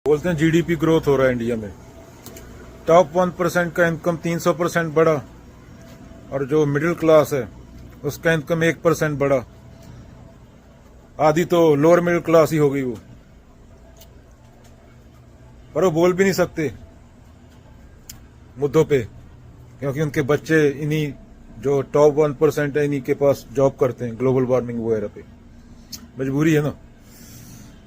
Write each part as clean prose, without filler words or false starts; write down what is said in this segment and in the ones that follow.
बोलते हैं GDP growth हो रहा है इंडिया में। टॉप 1% का इनकम 300% बढ़ा और जो मिडिल क्लास है उसका इनकम 1% बढ़ा। आधी तो लोअर मिडिल क्लास ही हो गई वो, पर वो बोल भी नहीं सकते मुद्दों पे, क्योंकि उनके बच्चे इन्हीं जो टॉप 1% है इन्हीं के पास जॉब करते हैं ग्लोबल वार्मिंग वगैरह पे। मजबूरी है ना,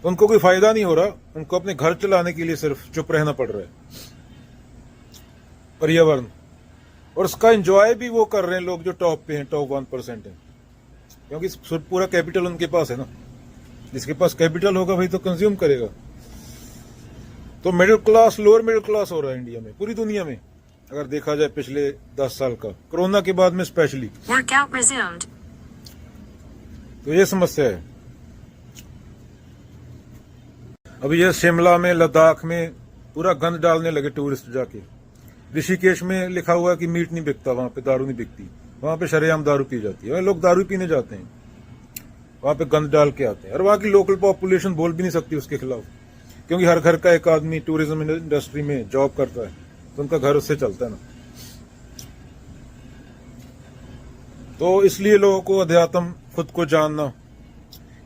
तो उनको कोई फायदा नहीं हो रहा, उनको अपने घर चलाने के लिए सिर्फ चुप रहना पड़ रहा है। पर्यावरण और उसका एंजॉय भी वो कर रहे हैं लोग जो टॉप पे हैं, टॉप 1% है, क्योंकि पूरा कैपिटल उनके पास है ना। जिसके पास कैपिटल होगा भाई तो कंज्यूम करेगा। तो middle class lower middle class हो रहा है इंडिया में, पूरी दुनिया में अगर देखा जाए पिछले 10 साल का, कोरोना के बाद में स्पेशली। तो ये समस्या है। अभी ये शिमला में, लद्दाख में पूरा गंद डालने लगे टूरिस्ट जाके। ऋषिकेश में लिखा हुआ है कि मीट नहीं बिकता, वहां पे दारू नहीं बिकती, वहां पे शरेआम दारू पी जाती है। लोग दारू पीने जाते हैं, वहां पे गंद डाल के आते हैं, और वहां की लोकल पॉपुलेशन बोल भी नहीं सकती उसके खिलाफ, क्योंकि हर घर का एक आदमी टूरिज्म इंडस्ट्री में जॉब करता है, तो उनका घर उससे चलता है ना। तो इसलिए लोगों को अध्यात्म, खुद को जानना,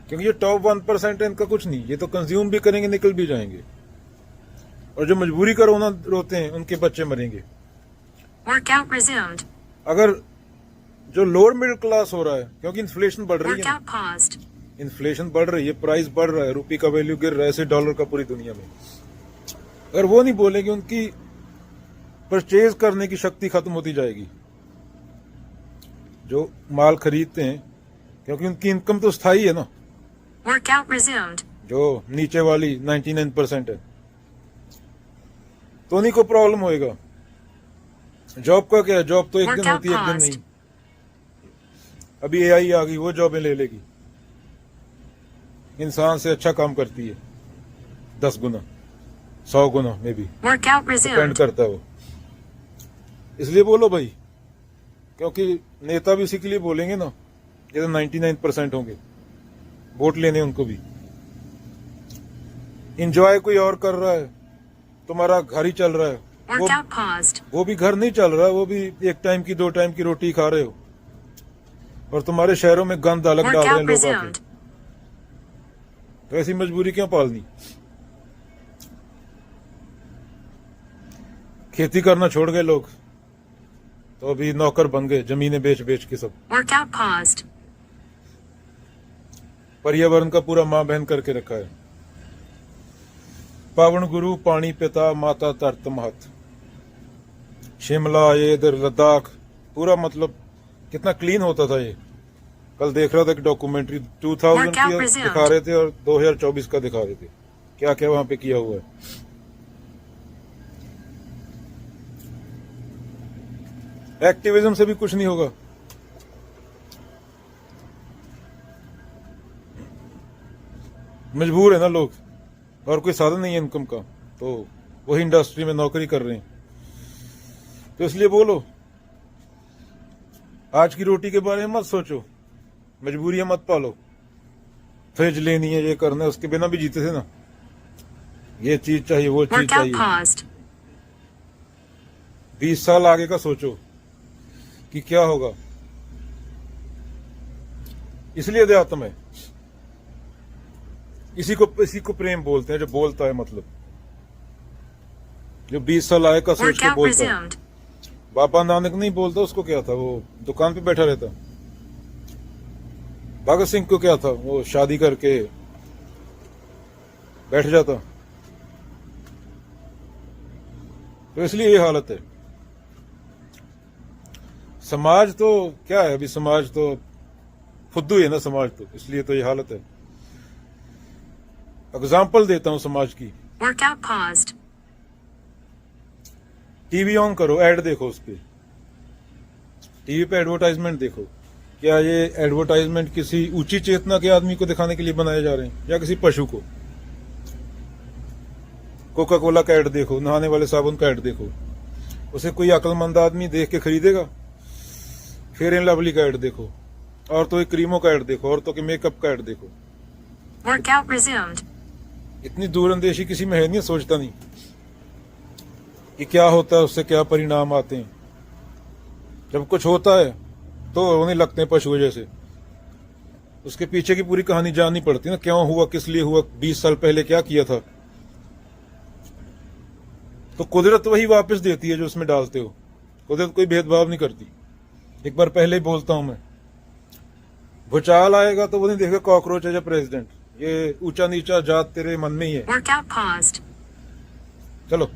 क्योंकि ये टॉप 1% है, इनका कुछ नहीं, ये तो कंज्यूम भी करेंगे, निकल भी जाएंगे, और जो मजबूरी का रोना रोते हैं उनके बच्चे मरेंगे। अगर जो लोअर मिडिल क्लास हो रहा है, क्योंकि इन्फ्लेशन बढ़ रही है, इन्फ्लेशन बढ़ रही है, प्राइस बढ़ रहा है, रुपये का वैल्यू गिर रहा है, ऐसे डॉलर का पूरी दुनिया में। अगर वो नहीं बोलेंगे, उनकी परचेज करने की शक्ति खत्म होती जाएगी, जो माल खरीदते हैं, क्योंकि उनकी इनकम तो स्थायी है ना। जो नीचे वाली 99% है, तो उन्हीं को प्रॉब्लम होएगा। जॉब का क्या है, जॉब तो एक दिन होती है, एक दिन नहीं। अभी एआई आ गई, वो जॉबें ले लेगी, इंसान से अच्छा काम करती है 10 गुना 100 गुना में भी, डिपेंड करता है वो। इसलिए बोलो भाई, क्योंकि नेता भी उसी के लिए बोलेंगे ना, ये तो 99% होंगे, वोट लेने उनको भी। इंजॉय कोई और कर रहा है, तुम्हारा घर ही चल रहा है, वो भी घर नहीं चल रहा, वो भी 1 टाइम की 2 टाइम की रोटी खा रहे हो, और तुम्हारे शहरों में गंद अलग डाल रहे हैं लोग आके। तो ऐसी मजबूरी क्यों पालनी। खेती करना छोड़ गए लोग, तो अभी नौकर बन गए, जमीनें बेच बेच के सब। पर्यावरण का पूरा मां बहन करके रखा है। पावन गुरु पानी पिता माता तरत महत। शिमला, ये इधर लद्दाख, पूरा मतलब कितना क्लीन होता था ये। कल देख रहा था एक डॉक्यूमेंट्री, 2000 की दिखा रहे थे और 2024 का दिखा रहे थे, क्या क्या वहां पे किया हुआ है। एक्टिविज्म से भी कुछ नहीं होगा। मजबूर है ना लोग, और कोई साधन नहीं है इनकम का, तो वही इंडस्ट्री में नौकरी कर रहे हैं। तो इसलिए बोलो, आज की रोटी के बारे में मत सोचो, मजबूरियां मत पालो। फ्रिज लेनी है, ये करना है, उसके बिना भी जीते थे ना। ये चीज चाहिए, वो चीज चाहिए। 20 साल आगे का सोचो कि क्या होगा। इसलिए अध्यात्म है। इसी को प्रेम बोलते हैं, जो बोलता है, मतलब जो 20 साल आगे का सोच के बोलता है। बाबा नानक नहीं बोलता, उसको क्या था, वो दुकान पे बैठा रहता। भगत सिंह को क्या था, वो शादी करके बैठ जाता। तो इसलिए ये हालत है। समाज तो क्या है, अभी समाज तो फुद्दू है ना समाज, तो इसलिए तो ये हालत है। एग्जाम्पल देता हूं समाज की। टीवी ऑन करो, ऐड देखो, उस पे टीवी पे एडवर्टाइजमेंट देखो। क्या ये एडवर्टाइजमेंट किसी ऊंची चेतना के आदमी को दिखाने के लिए बनाए जा रहे हैं, या किसी पशु को। कोका कोला का ऐड देखो, नहाने वाले साबुन का ऐड देखो, उसे कोई अक्लमंद आदमी देख के खरीदेगा। फेयर एंड लवली का ऐड देखो, औरतों की क्रीमों का ऐड देखो, औरतों के मेकअप का ऐड देखो। इतनी दूरअंदेशी किसी में है नहीं, सोचता नहीं कि क्या होता है, उससे क्या परिणाम आते हैं। जब कुछ होता है तो रोने लगते हैं पशुओं जैसे। उसके पीछे की पूरी कहानी जाननी पड़ती है ना, क्यों हुआ, किस लिए हुआ, 20 साल पहले क्या किया था। तो कुदरत वही वापस देती है जो उसमें डालते हो। कुदरत कोई भेदभाव नहीं करती। एक बार पहले ही बोलता हूं मैं, भूचाल आएगा तो वो नहीं देखेगा कॉकरोच है या प्रेसिडेंट। ये ऊंचा नीचा जात तेरे मन में ही है। Workout paused. चलो।